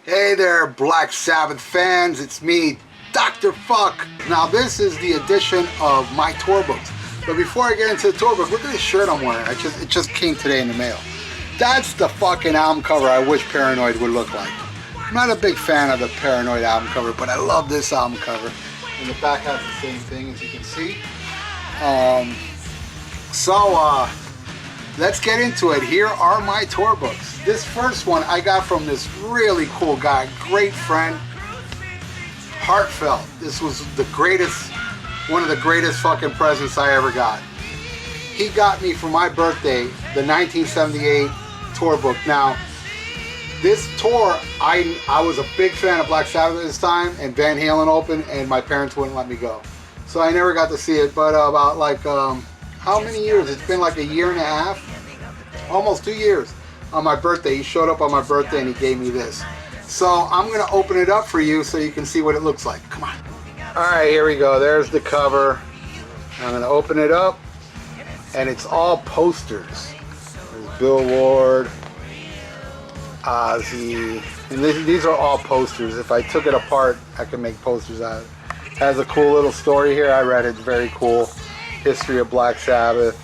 Hey there, Black Sabbath fans. It's me, Dr. FUKK. Now this is the edition of my tour books. But before I get into the tour book, look at this shirt I'm wearing. It just came today in the mail. That's the fucking album cover I wish Paranoid would look like. I'm not a big fan of the Paranoid album cover, but I love this album cover. And the back has the same thing, as you can see. Let's get into it. Here are my tour books. This first one I got from this really cool guy, great friend, Heartfelt. This was the greatest, one of the greatest fucking presents I ever got. He got me for my birthday the 1978 tour book. Now, this tour, I was a big fan of Black Sabbath at this time, and Van Halen opened, and my parents wouldn't let me go. So I never got to see it, but about like, how many years? It's been like a year and a half, almost 2 years. On my birthday, he showed up on my birthday and he gave me this. So I'm gonna open it up for you so you can see what it looks like. Come on. All right, here we go. There's the cover. I'm gonna open it up, and it's all posters. There's Bill Ward, Ozzy, and these are all posters. If I took it apart, I could make posters out of it. Has a cool little story here. I read it. It's very cool. History of Black Sabbath.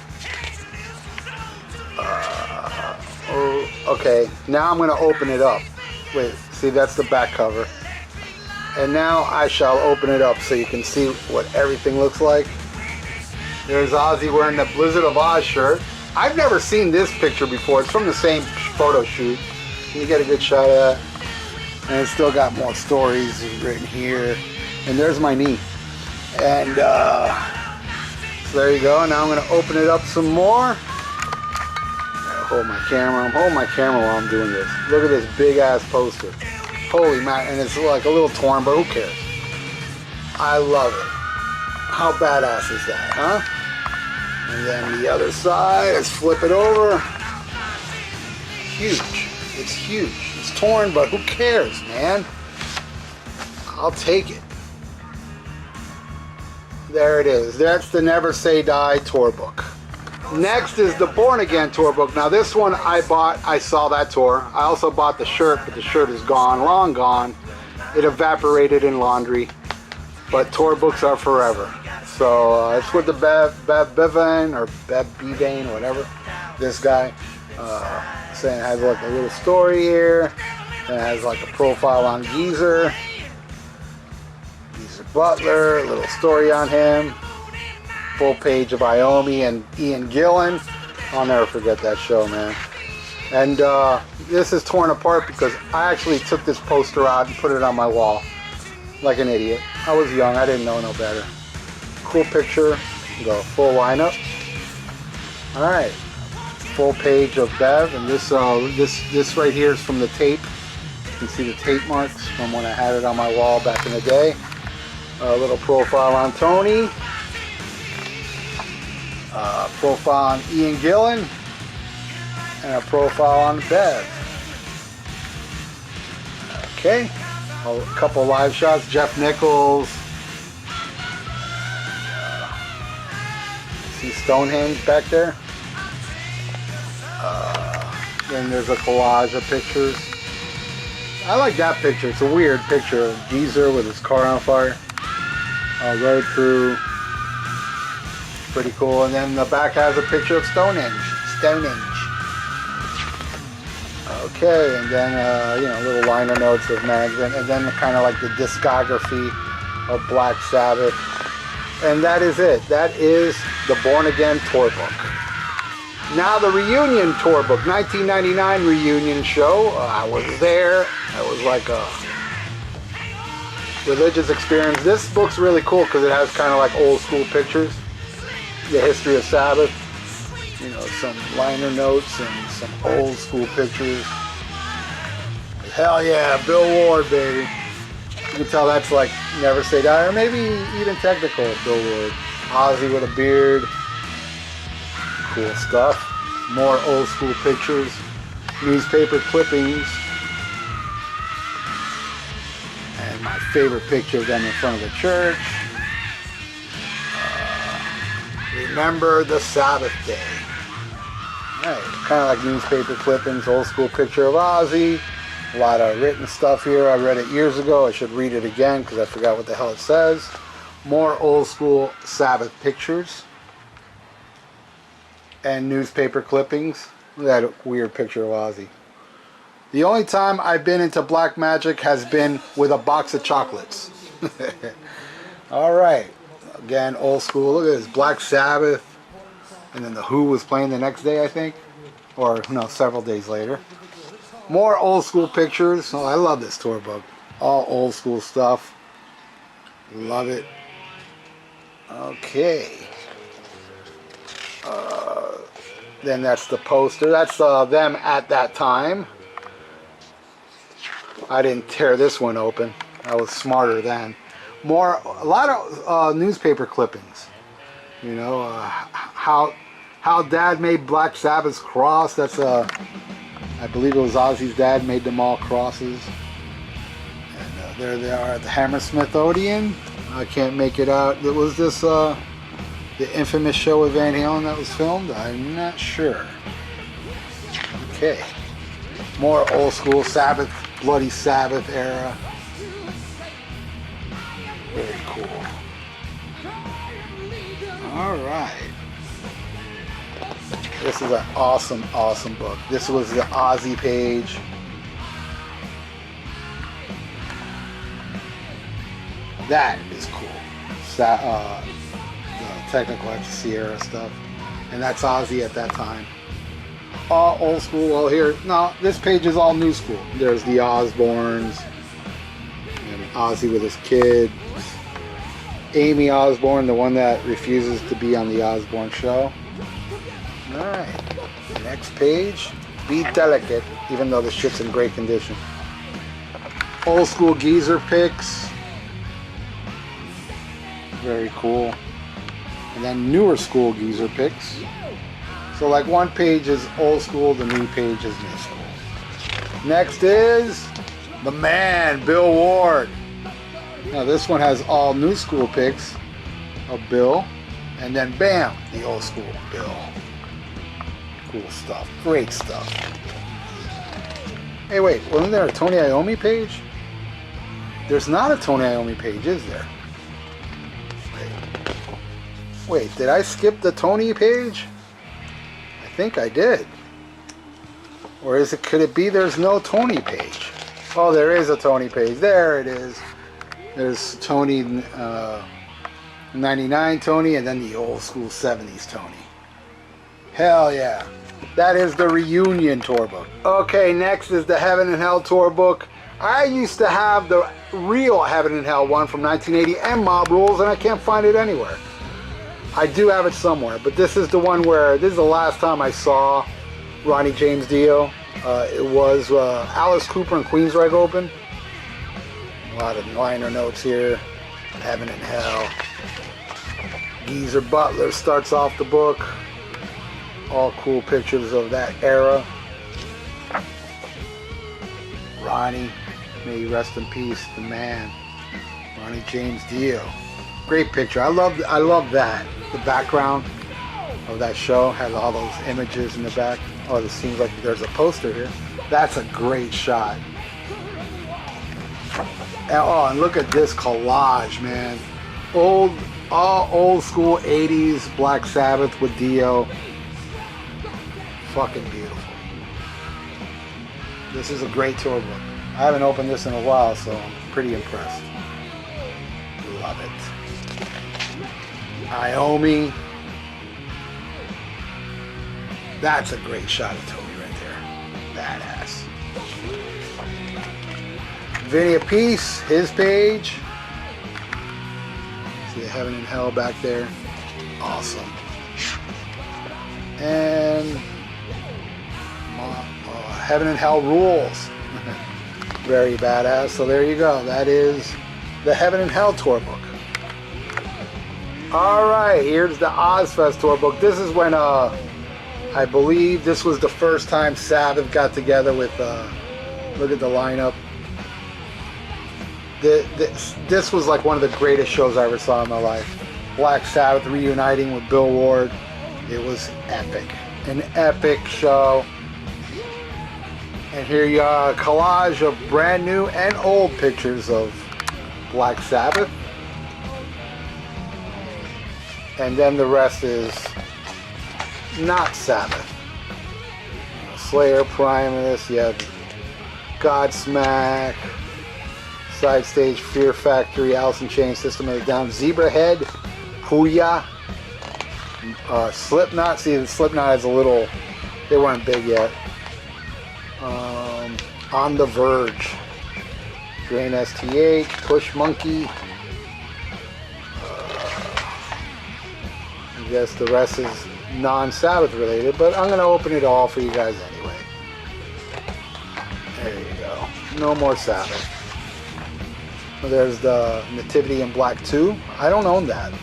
Okay, now I'm going to open it up. Wait, see, that's the back cover. And now I shall open it up so you can see what everything looks like. There's Ozzy wearing the Blizzard of Oz shirt. I've never seen this picture before. It's from the same photo shoot. You get a good shot of that. And it's still got more stories written here. And there's my knee. And so there you go. Now I'm going to open it up some more. Hold my camera. I'm holding my camera while I'm doing this. Look at this big ass poster. Holy man, and it's like a little torn, but who cares? I love it. How badass is that, huh? And then the other side, let's flip it over. Huge. It's huge. It's torn, but who cares, man? I'll take it. There it is. That's the Never Say Die tour book. Next is the Born Again tour book. Now this one I bought, I saw that tour. I also bought the shirt, but the shirt is gone, long gone. It evaporated in laundry, but tour books are forever. So it's with the Bevan or Bevane or whatever. This guy saying it has like a little story here. And it has like a profile on Geezer Butler, a little story on him. Full page of Iommi and Ian Gillan. I'll never forget that show, man. And this is torn apart because I actually took this poster out and put it on my wall like an idiot. I was young, I didn't know no better. Cool picture, the full lineup. All right, full page of Bev, and this right here is from the tape. You can see the tape marks from when I had it on my wall back in the day. A little profile on Tony. Profile on Ian Gillan, and a profile on Bev. Okay, a couple live shots. Jeff Nichols. See Stonehenge back there. Then there's a collage of pictures. I like that picture. It's a weird picture of Geezer with his car on fire. Road crew. Pretty cool. And then the back has a picture of Stonehenge. Okay, and then you know, little liner notes of management, and then kind of like the discography of Black Sabbath. And that is it. That is the Born Again tour book. Now the reunion tour book, 1999 reunion show. I was there. It was like a religious experience. This book's really cool because it has kind of like old school pictures. The history of Sabbath, you know, some liner notes and some old school pictures. Hell yeah, Bill Ward, baby. You can tell that's like Never Say Die, or maybe even technical Bill Ward. Ozzy with a beard. Cool stuff. More old school pictures. Newspaper clippings. And my favorite picture of them in front of the church. Remember the Sabbath day. Right, kind of like newspaper clippings, old school picture of Ozzy. A lot of written stuff here. I read it years ago. I should read it again because I forgot what the hell it says. More old school Sabbath pictures and newspaper clippings. Look at that weird picture of Ozzy. The only time I've been into black magic has been with a box of chocolates. Alright. Again, old school. Look at this. Black Sabbath. And then the Who was playing the next day, I think. Or, no, several days later. More old school pictures. Oh, I love this tour book. All old school stuff. Love it. Okay. Then that's the poster. That's them at that time. I didn't tear this one open. I was smarter then. A lot of newspaper clippings. You know, how Dad made Black Sabbath's cross. That's I believe it was Ozzy's dad made them all crosses. And there they are at the Hammersmith Odeon. I can't make it out. It was this the infamous show with Van Halen that was filmed? I'm not sure. Okay. More old school Sabbath, Bloody Sabbath era. Very cool. Alright. This is an awesome, awesome book. This was the Ozzy page. That is cool. The technical Sierra stuff. And that's Ozzy at that time. All old school, all here. No, this page is all new school. There's the Osbournes. And Ozzy with his kids. Amy Osbourne, the one that refuses to be on the Osbourne show. Alright, next page. Be delicate, even though the shit's in great condition. Old school geezer pics. Very cool. And then newer school geezer pics. So like one page is old school, the new page is new school. Next is the man, Bill Ward. Now this one has all new school pics of Bill. And then bam, the old school Bill. Cool stuff. Great stuff. Hey wait, wasn't there a Tony Iommi page? There's not a Tony Iommi page, is there? Wait, did I skip the Tony page? I think I did. Or is it, could it be there's no Tony page? Oh, there is a Tony page. There it is. There's Tony 99 Tony and then the old school 70s Tony. Hell yeah. That is the reunion tour book. Okay, next is the Heaven and Hell tour book. I used to have the real Heaven and Hell one from 1980 and Mob Rules, and I can't find it anywhere. I do have it somewhere, but this is the one where, this is the last time I saw Ronnie James Dio. It was Alice Cooper and Queensrÿche open. A lot of liner notes here. Heaven and Hell. Geezer Butler starts off the book. All cool pictures of that era. Ronnie, may he rest in peace, the man. Ronnie James Dio. Great picture. I love that. The background of that show had all those images in the back. Oh, it seems like there's a poster here. That's a great shot. And look at this collage, man. All old school 80s Black Sabbath with Dio. Fucking beautiful. This is a great tour book. I haven't opened this in a while, so I'm pretty impressed. Love it. Iommi. That's a great shot of Tony right there. Badass. Vinny Appice, his page. See the Heaven and Hell back there. Awesome. And Heaven and Hell Rules. Very badass. So there you go. That is the Heaven and Hell tour book. Alright, here's the Ozfest tour book. This is when I believe this was the first time Sabbath got together with look at the lineup. This was like one of the greatest shows I ever saw in my life. Black Sabbath reuniting with Bill Ward. It was epic. An epic show. And here you are, a collage of brand new and old pictures of Black Sabbath. And then the rest is not Sabbath. Slayer, Primus, you have Godsmack, Side Stage, Fear Factory, Alice in Chains, System of a Down, Zebrahead, Puya, Slipknot. See, the Slipknot has a little, they weren't big yet. On the Verge, Drain ST8, Push Monkey. I guess the rest is non-Sabbath related, but I'm going to open it all for you guys anyway. There you go. No more Sabbath. There's the Nativity in Black 2. I don't own that.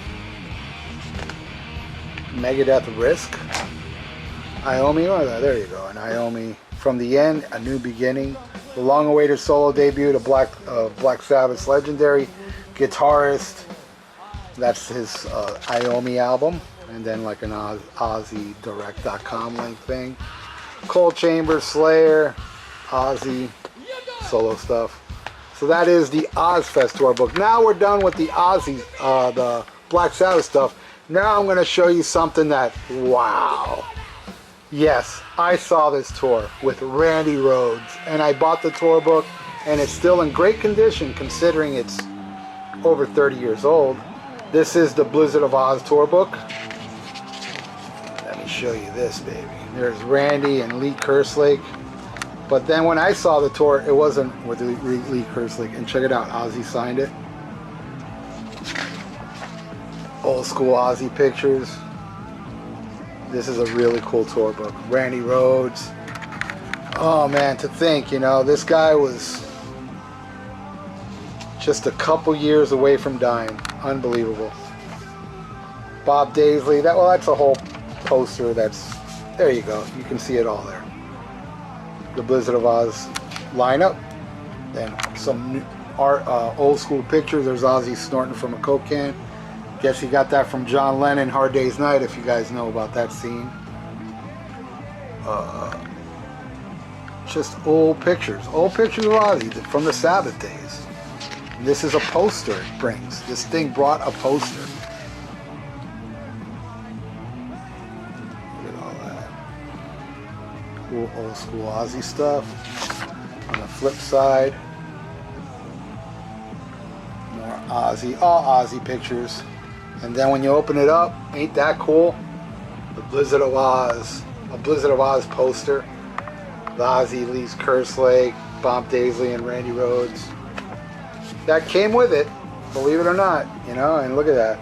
Megadeth Risk. Iomi, oh, there you go. An Iomi. From the End, A New Beginning. The long-awaited solo debut to Black Sabbath's legendary guitarist. That's his Iomi album. And then like an OzzyDirect.com link thing. Cold Chamber, Slayer, Ozzy, solo stuff. So that is the Ozfest tour book. Now we're done with the Ozzy, the Black Sabbath stuff. Now I'm going to show you something that, wow. Yes, I saw this tour with Randy Rhoads, and I bought the tour book, and it's still in great condition considering it's over 30 years old. This is the Blizzard of Oz tour book. Let me show you this, baby. There's Randy and Lee Kerslake. But then when I saw the tour, it wasn't with Lee Kerslake. And check it out, Ozzy signed it. Old school Ozzy pictures. This is a really cool tour book. Randy Rhoads. Oh man, to think, you know, this guy was just a couple years away from dying. Unbelievable. Bob Daisley. That's a whole poster. There you go. You can see it all there. The Blizzard of Oz lineup. Then some new art, old school pictures. There's Ozzy snorting from a Coke can. Guess he got that from John Lennon, Hard Day's Night, if you guys know about that scene. Just old pictures of Ozzy from the Sabbath days. And this is a poster it brings. This thing brought a poster. Look at all that. Cool old school Ozzy stuff. On the flip side, more Ozzy, all Ozzy pictures. And then when you open it up, ain't that cool? The Blizzard of Oz, a Blizzard of Oz poster. The Ozzy, Lee Kerslake, Bob Daisley, and Randy Rhoads. That came with it, believe it or not, you know, and look at that.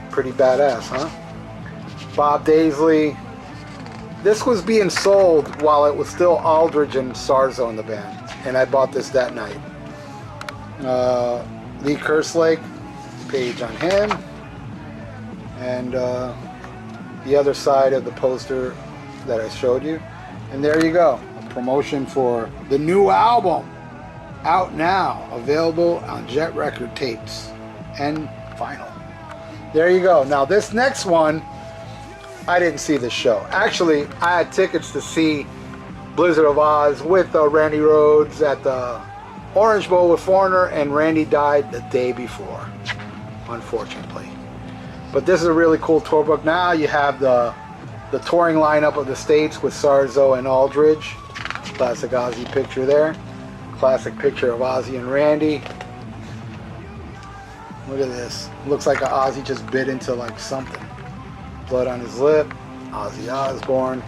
Pretty badass, huh? Bob Daisley. This was being sold while it was still Aldridge and Sarzo in the band. And I bought this that night. Lee Kerslake. Page on him, and the other side of the poster that I showed you, and there you go, a promotion for the new album, out now, available on Jet Record tapes and vinyl. There you go. Now this next one, I didn't see the show. Actually, I had tickets to see Blizzard of Oz with Randy Rhoads at the Orange Bowl with Foreigner, and Randy died the day before, unfortunately. But this is a really cool tour book. Now you have the touring lineup of the States with Sarzo and Aldridge. Classic Ozzy picture there. Classic picture of Ozzy and Randy. Look at this. Looks like Ozzy just bit into like something. Blood on his lip. Ozzy Osbourne.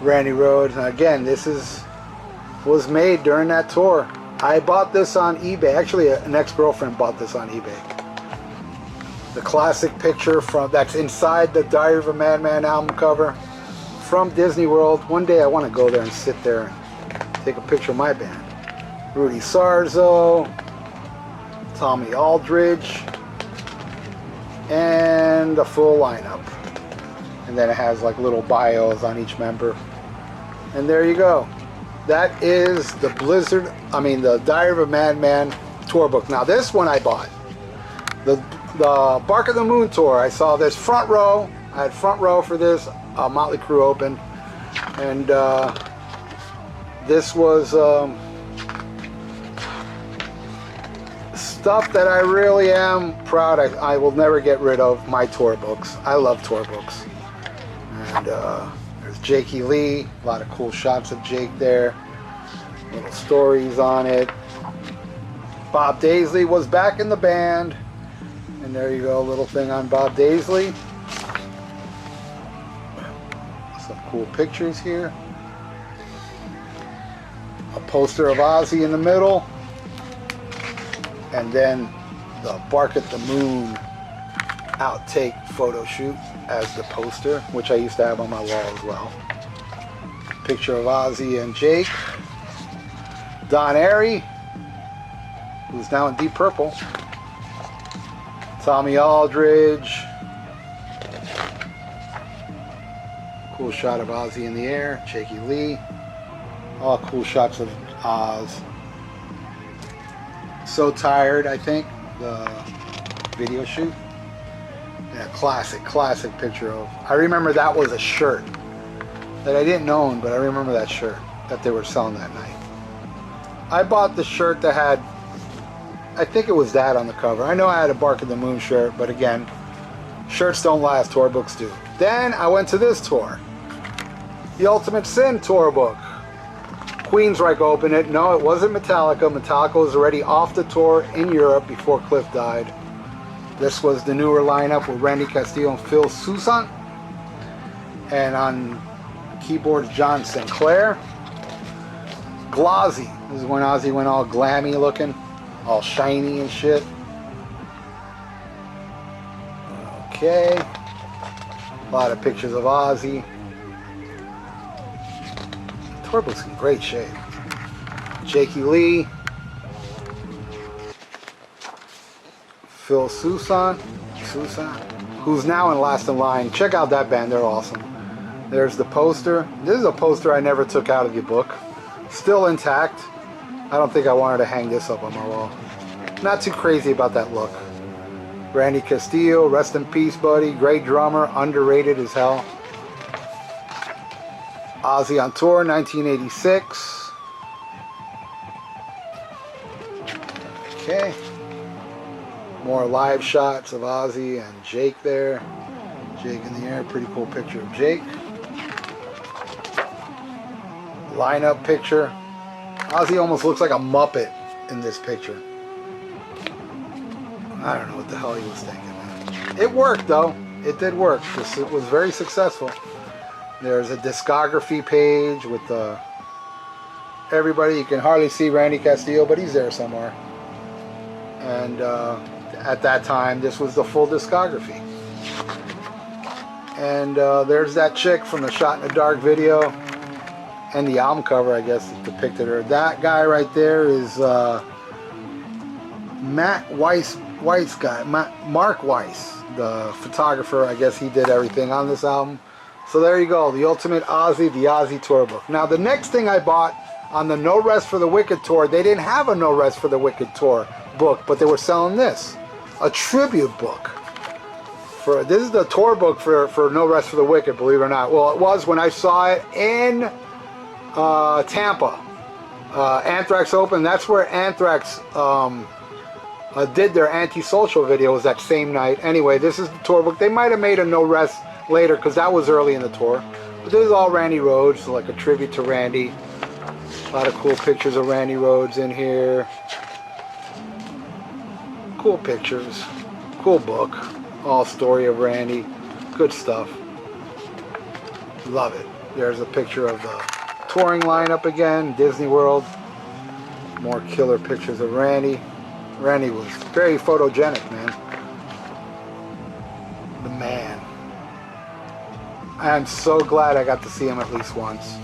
Randy Rhoads. And again, this was made during that tour. I bought this on eBay. Actually, an ex-girlfriend bought this on eBay. The classic picture that's inside the Diary of a Madman album cover from Disney World. One day I want to go there and sit there and take a picture of my band. Rudy Sarzo, Tommy Aldridge, and the full lineup. And then it has like little bios on each member. And there you go. That is the the Diary of a Madman tour book. Now this one I bought. The Bark of the Moon tour. I saw this front row. I had front row for this. Motley Crue opened. And This was stuff that I really am proud of. I will never get rid of my tour books. I love tour books. And there's Jakey Lee. A lot of cool shots of Jake there. Little stories on it. Bob Daisley was back in the band. And there you go, a little thing on Bob Daisley. Some cool pictures here. A poster of Ozzy in the middle. And then the Bark at the Moon outtake photo shoot as the poster, which I used to have on my wall as well. Picture of Ozzy and Jake. Don Airey, who's now in Deep Purple. Tommy Aldridge. Cool shot of Ozzy in the air. Jakey Lee. All cool shots of Oz. So Tired, I think, the video shoot. Yeah, classic picture of. I remember that was a shirt that I didn't own, but I remember that shirt that they were selling that night. I bought the shirt that had, I think it was that on the cover. I know I had a Bark at the Moon shirt, but again, shirts don't last, tour books do. Then I went to this tour. The Ultimate Sin tour book. Queensryche opened it. No, it wasn't Metallica. Metallica was already off the tour in Europe before Cliff died. This was the newer lineup with Randy Castillo and Phil Soussan. And on keyboards, John Sinclair. Glozzy. This is when Ozzy went all glammy looking, all shiny and shit. Okay. A lot of pictures of Ozzy. Tour book's in great shape. Jakey Lee. Phil Soussan, who's now in Last in Line. Check out that band, they're awesome. There's the poster. This is a poster I never took out of the book. Still intact. I don't think I wanted to hang this up on my wall. Not too crazy about that look. Randy Castillo, rest in peace, buddy. Great drummer, underrated as hell. Ozzy on tour, 1986. Okay. More live shots of Ozzy and Jake there. Jake in the air, pretty cool picture of Jake. Lineup picture. Ozzy almost looks like a Muppet in this picture. I don't know what the hell he was thinking, man. It worked though. It did work. It was very successful. There's a discography page with everybody. You can hardly see Randy Castillo, but he's there somewhere. And at that time, this was the full discography. And there's that chick from the Shot in the Dark video. And the album cover, I guess, depicted her. That guy right there is Mark Weiss, the photographer. I guess he did everything on this album. So there you go, the Ultimate Ozzy, the Ozzy Tour Book. Now the next thing I bought on the No Rest for the Wicked tour, they didn't have a No Rest for the Wicked tour book, but they were selling this, a tribute book. This is the tour book for No Rest for the Wicked, believe it or not. Well, it was when I saw it in Tampa. Anthrax opened. That's where Anthrax did their Antisocial video, was that same night. Anyway, this is the tour book. They might have made a No Rest later because that was early in the tour. But this is all Randy Rhoads, so like a tribute to Randy. A lot of cool pictures of Randy Rhoads in here. Cool pictures. Cool book. All story of Randy. Good stuff. Love it. There's a picture of the touring lineup again, Disney World. More killer pictures of Randy. Randy was very photogenic, man. The man. I'm so glad I got to see him at least once.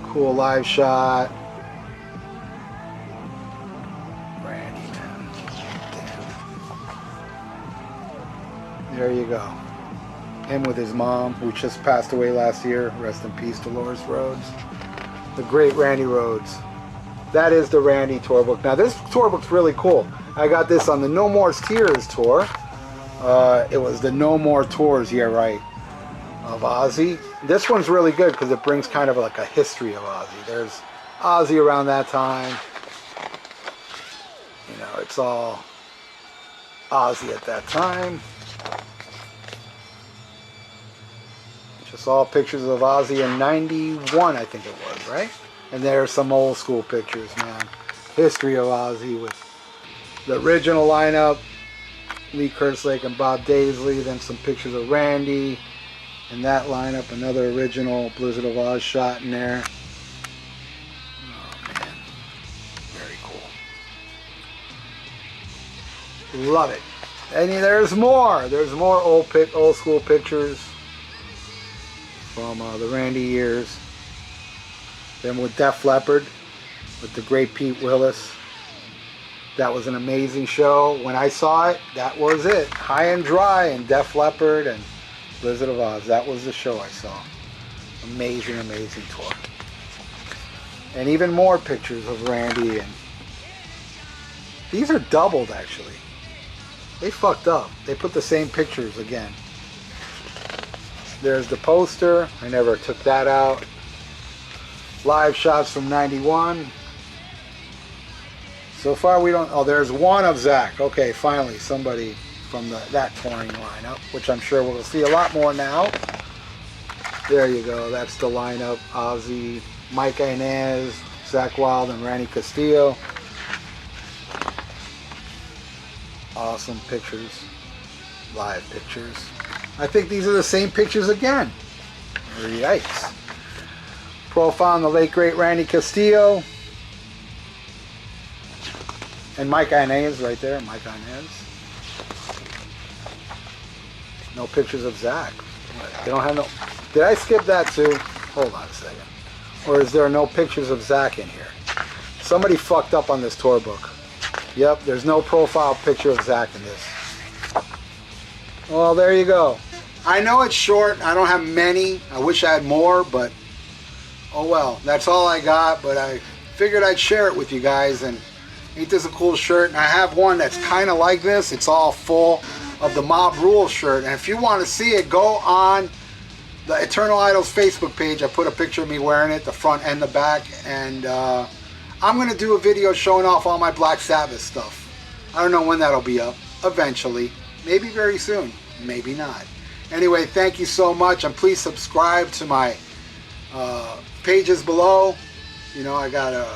Cool live shot. Randy, man. Damn. There you go. Him with his mom, who just passed away last year. Rest in peace, Dolores Rhoads. The great Randy Rhoads. That is the Randy tour book. Now this tour book's really cool. I got this on the No More Tears tour. It was the No More Tours, yeah, right, of Ozzy. This one's really good because it brings kind of like a history of Ozzy. There's Ozzy around that time. You know, it's all Ozzy at that time. Just all pictures of Ozzy in 91, I think it was, right? And there's some old school pictures, man. History of Ozzy with the original lineup, Lee Kerslake and Bob Daisley. Then some pictures of Randy in that lineup. Another original Blizzard of Oz shot in there. Oh, man. Very cool. Love it. And there's more. There's more old school pictures from the Randy years. Then with Def Leppard, with the great Pete Willis. That was an amazing show. When I saw it, that was it. High and Dry and Def Leppard and Blizzard of Oz. That was the show I saw. Amazing, amazing tour. And even more pictures of Randy. And these are doubled, actually. They fucked up. They put the same pictures again. There's the poster. I never took that out. Live shots from 91. So far we don't... Oh, there's one of Zach. Okay, finally somebody from that touring lineup, which I'm sure we'll see a lot more now. There you go. That's the lineup. Ozzy, Mike Inez, Zach Wilde, and Randy Castillo. Awesome pictures. Live pictures. I think these are the same pictures again. Yikes. Profile on the late great Randy Castillo. And Mike Inez right there. Mike Inez. No pictures of Zach. They don't have no... Did I skip that too? Hold on a second. Or is there no pictures of Zach in here? Somebody fucked up on this tour book. Yep, there's no profile picture of Zach in this. Well, there you go. I know it's short. I don't have many. I wish I had more, but oh well. That's all I got, but I figured I'd share it with you guys. And ain't this a cool shirt? And I have one that's kind of like this. It's all full of the Mob Rules shirt. And if you want to see it, go on the Eternal Idols Facebook page. I put a picture of me wearing it, the front and the back. And I'm going to do a video showing off all my Black Sabbath stuff. I don't know when that'll be up. Eventually. Maybe very soon. Maybe not. Anyway, thank you so much. And please subscribe to my pages below. You know, I got a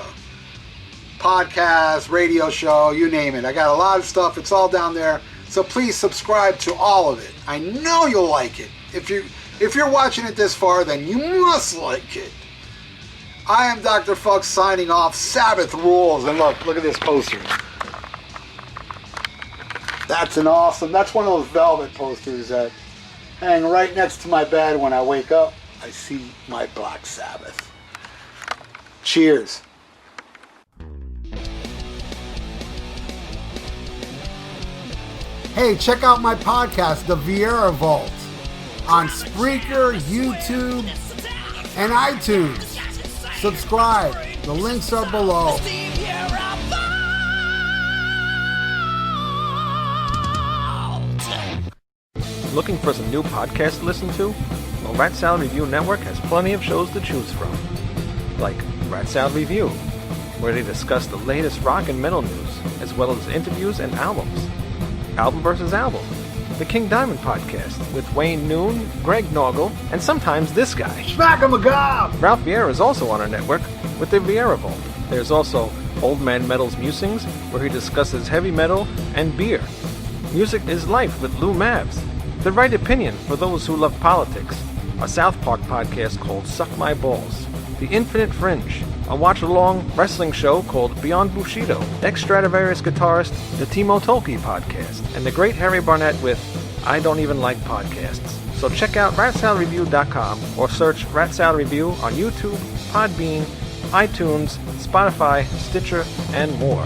podcast, radio show, you name it. I got a lot of stuff. It's all down there. So please subscribe to all of it. I know you'll like it. If you're watching it this far, then you must like it. I am Dr. FUKK signing off. Sabbath rules. And look at this poster. That's an awesome, that's one of those velvet posters that hang right next to my bed. When I wake up, I see my Black Sabbath. Cheers. Hey, check out my podcast, The VIERA Vault, on Spreaker, YouTube, and iTunes. Subscribe. The links are below. Looking for some new podcasts to listen to? Well, Rat Salad Review Network has plenty of shows to choose from. Like Rat Salad Review, where they discuss the latest rock and metal news, as well as interviews and albums. Album vs. Album, the King Diamond Podcast, with Wayne Noon, Greg Norgal, and sometimes this guy. SHMACKEMAGOB! Ralph VIERA is also on our network with the VIERA Vault. There's also Old Man Metal's Musings, where he discusses heavy metal and beer. Music is Life with Lou Mavs. The Right Opinion for those who love politics. A South Park podcast called Suck My Balls. The Infinite Fringe. A watch-along wrestling show called Beyond Bushido. Ex-Stradivarius guitarist, the Timo Tolkki podcast. And the Great Harry Barnett with I Don't Even Like Podcasts. So check out ratsaladreview.com or search Rat Salad Review on YouTube, Podbeam, iTunes, Spotify, Stitcher, and more.